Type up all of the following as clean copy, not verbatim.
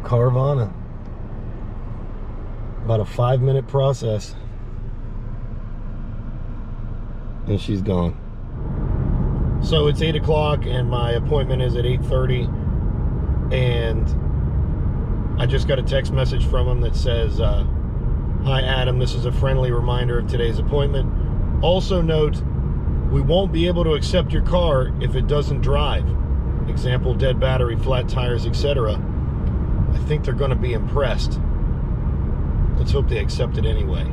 Carvana. About a 5-minute process. And she's gone. So it's 8 o'clock and my appointment is at 8:30. And I just got a text message from him that says, hi Adam, this is a friendly reminder of today's appointment. Also note, we won't be able to accept your car if it doesn't drive. Example, dead battery, flat tires, etc. I think they're going to be impressed. Let's hope they accept it anyway.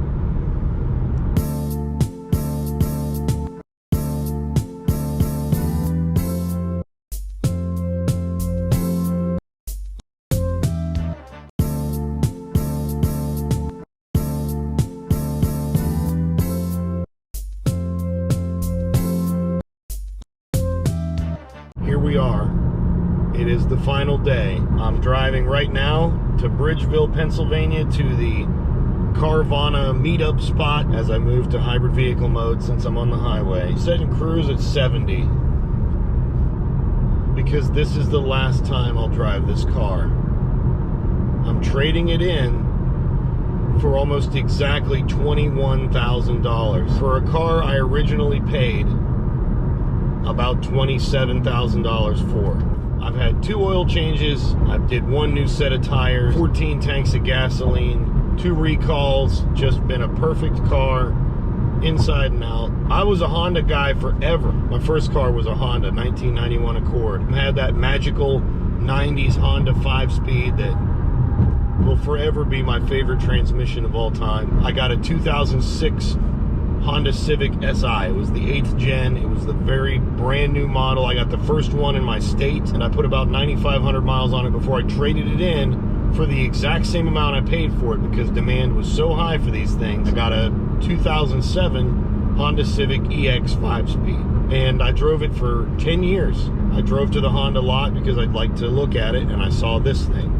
Here we are. It is the final day. I'm driving right now to Bridgeville, Pennsylvania, to the Carvana meetup spot as I move to hybrid vehicle mode since I'm on the highway. Setting cruise at 70 because this is the last time I'll drive this car. I'm trading it in for almost exactly $21,000 for a car I originally paid about $27,000 for. I've had 2 oil changes, I did 1 new set of tires, 14 tanks of gasoline, 2 recalls, just been a perfect car, inside and out. I was a Honda guy forever. My first car was a Honda, 1991 Accord. I had that magical 90s Honda 5-speed that will forever be my favorite transmission of all time. I got a 2006 Honda Civic SI. It was the 8th gen. It was the very brand new model. I got the first one in my state, and I put about 9,500 miles on it before I traded it in for the exact same amount I paid for it because demand was so high for these things. I got a 2007 Honda Civic EX 5-speed, and I drove it for 10 years. I drove to the Honda lot because I'd like to look at it, and I saw this thing.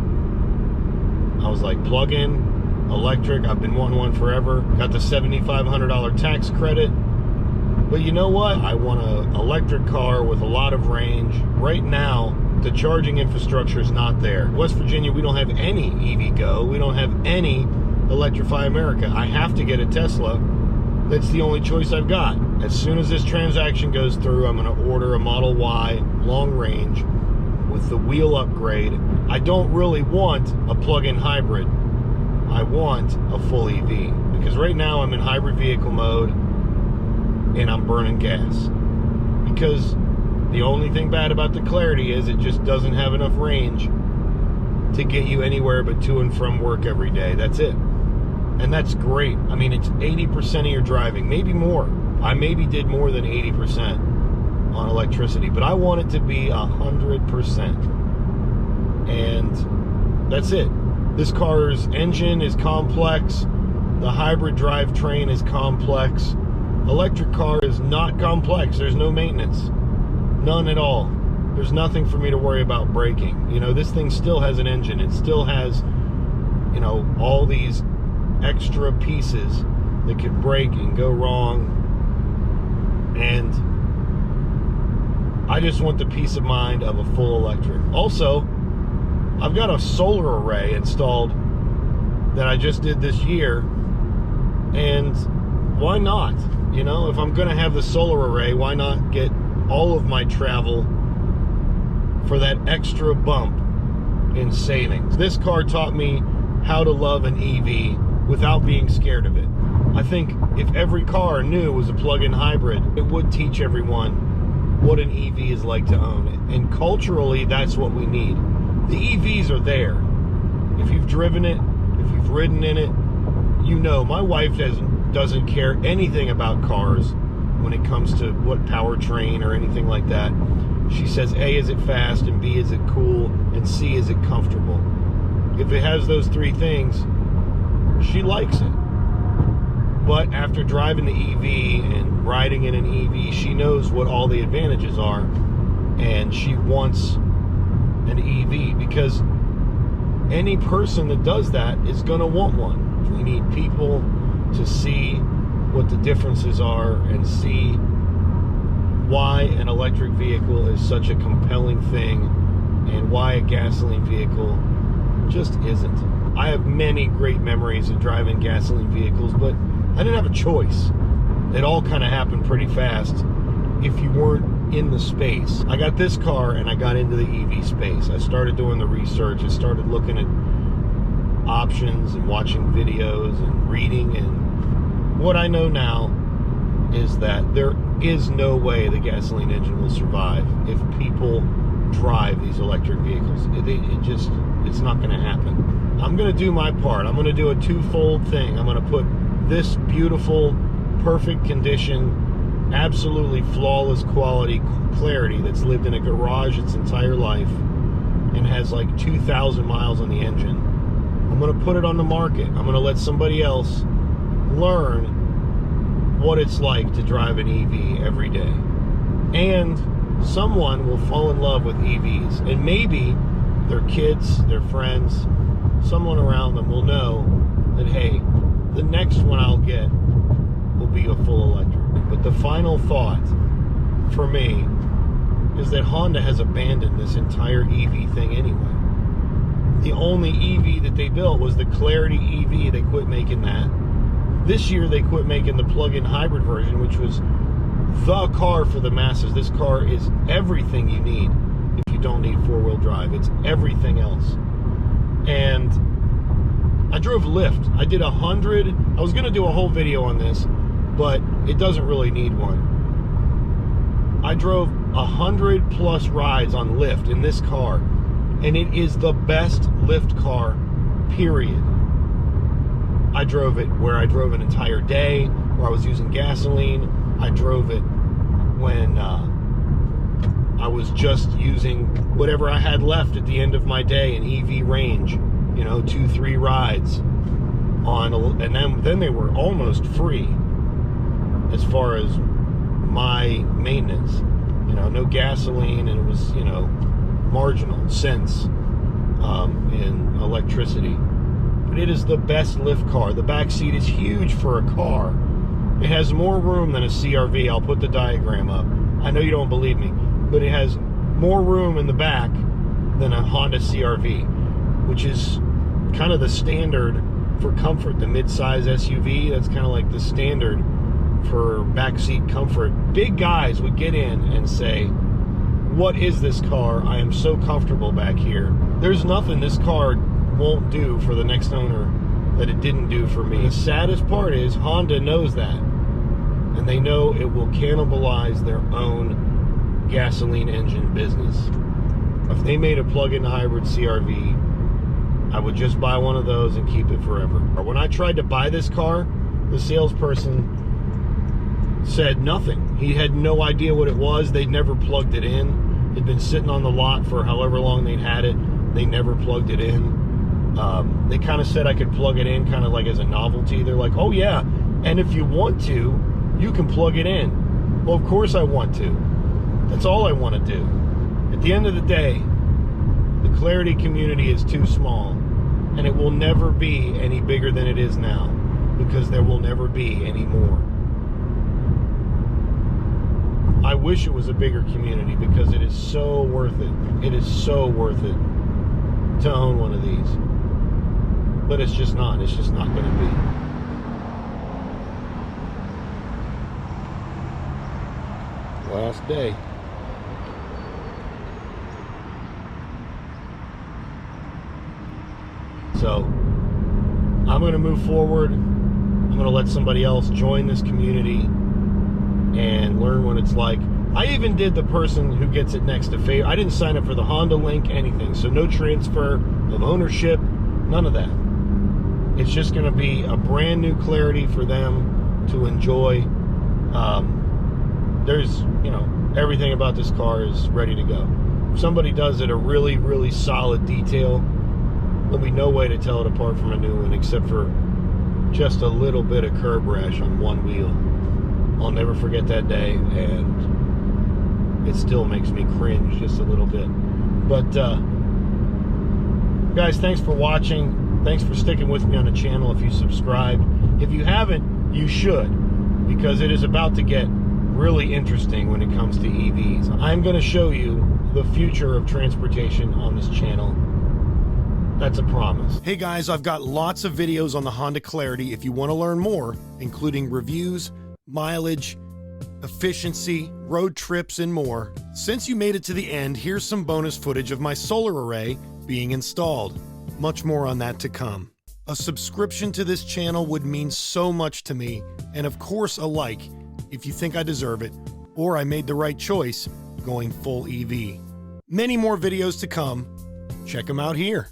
I was like, plug-in, electric, I've been wanting one forever. Got the $7,500 tax credit. But you know what? I want an electric car with a lot of range. Right now, the charging infrastructure is not there. West Virginia, we don't have any EVgo. We don't have any Electrify America. I have to get a Tesla. That's the only choice I've got. As soon as this transaction goes through, I'm going to order a Model Y long range with the wheel upgrade. I don't really want a plug-in hybrid. I want a full EV because right now I'm in hybrid vehicle mode and I'm burning gas because the only thing bad about the Clarity is it just doesn't have enough range to get you anywhere but to and from work every day. That's it. And that's great. I mean, it's 80% of your driving, maybe more. I maybe did more than 80% on electricity, but I want it to be 100%. And that's it. This car's engine is complex. The hybrid drivetrain is complex. Electric car is not complex. There's no maintenance. None at all. There's nothing for me to worry about braking. You know, this thing still has an engine. It still has, you know, all these extra pieces that could break and go wrong. And I just want the peace of mind of a full electric. Also, I've got a solar array installed that I just did this year, and why not? You know, if I'm going to have the solar array, why not get all of my travel for that extra bump in savings? This car taught me how to love an EV without being scared of it. I think if every car knew it was a plug-in hybrid, it would teach everyone what an EV is like to own it. And culturally, that's what we need. The EVs are there. If you've driven it, if you've ridden in it, you know my wife doesn't care anything about cars when it comes to what powertrain or anything like that. She says, A, is it fast, and B, is it cool, and C, is it comfortable? If it has those 3 things, she likes it. But after driving the EV and riding in an EV, she knows what all the advantages are, and she wants an EV because any person that does that is going to want one. We need people to see what the differences are and see why an electric vehicle is such a compelling thing and why a gasoline vehicle Just isn't. I have many great memories of driving gasoline vehicles, but I didn't have a choice. It all kind of happened pretty fast if you weren't in the space. I got this car and I got into the EV space. I started doing the research. I started looking at options and watching videos and reading, and what I know now is that there is no way the gasoline engine will survive if people drive these electric vehicles. It's not going to happen. I'm going to do my part. I'm going to do a twofold thing. I'm going to put this beautiful, perfect condition, absolutely flawless quality, clarity that's lived in a garage its entire life and has like 2,000 miles on the engine. I'm going to put it on the market. I'm going to let somebody else learn what it's like to drive an EV every day. And someone will fall in love with EVs. And maybe their kids, their friends, someone around them will know that, hey, the next one I'll get will be a full electric. But the final thought for me is that Honda has abandoned this entire EV thing anyway. The only EV that they built was the Clarity EV. They quit making that. This year they quit making the plug-in hybrid version, which was the car for the masses. This car is everything you need if you don't need four-wheel drive. It's everything else. And I drove Lyft. I did 100. I was going to do a whole video on this, but it doesn't really need one. I drove 100 plus rides on Lyft in this car, and it is the best Lyft car, period. I drove it where I drove an entire day, where I was using gasoline. I drove it when I was just using whatever I had left at the end of my day in EV range, 2-3 rides on, and then they were almost free as far as my maintenance. No gasoline, and it was, marginal cents in electricity. But it is the best Lyft car. The back seat is huge for a car. It has more room than a CR-V. I'll put the diagram up. I know you don't believe me, but it has more room in the back than a Honda CR-V, which is kind of the standard for comfort. The mid-size SUV, that's kind of like the standard for backseat comfort. Big guys would get in and say, what is this car? I am so comfortable back here. There's nothing this car won't do for the next owner that it didn't do for me. The saddest part is Honda knows that, and they know it will cannibalize their own gasoline engine business. If they made a plug-in hybrid CR-V, I would just buy one of those and keep it forever. When I tried to buy this car, the salesperson said nothing. He had no idea what it was. They'd never plugged it in. It'd been sitting on the lot for however long they'd had it. They never plugged it in. They kind of said I could plug it in kind of like as a novelty. They're like, oh yeah, and if you want to, you can plug it in. Well, of course I want to. That's all I want to do. At the end of the day, the Clarity community is too small, and it will never be any bigger than it is now, because there will never be any more. I wish it was a bigger community, because it is so worth it. It is so worth it to own one of these. But it's just not. It's just not going to be. Last day. So, I'm going to move forward. I'm going to let somebody else join this community and learn what it's like. I even did the person who gets it next to favor. I didn't sign up for the Honda link, anything. So no transfer of ownership, none of that. It's just going to be a brand new Clarity for them to enjoy. There's, everything about this car is ready to go. If somebody does it a really, really solid detail, there'll be no way to tell it apart from a new one, except for just a little bit of curb rash on one wheel. I'll never forget that day, and it still makes me cringe just a little bit. But guys, thanks for watching. Thanks for sticking with me on the channel. If you subscribed, if you haven't, you should, because it is about to get really interesting when it comes to EVs. I'm going to show you the future of transportation on this channel. That's a promise. Hey guys, I've got lots of videos on the Honda Clarity if you want to learn more, including reviews, mileage, efficiency, road trips, and more. Since you made it to the end, here's some bonus footage of my solar array being installed. Much more on that to come. A subscription to this channel would mean so much to me, and of course a like if you think I deserve it, or I made the right choice going full EV. Many more videos to come. Check them out here.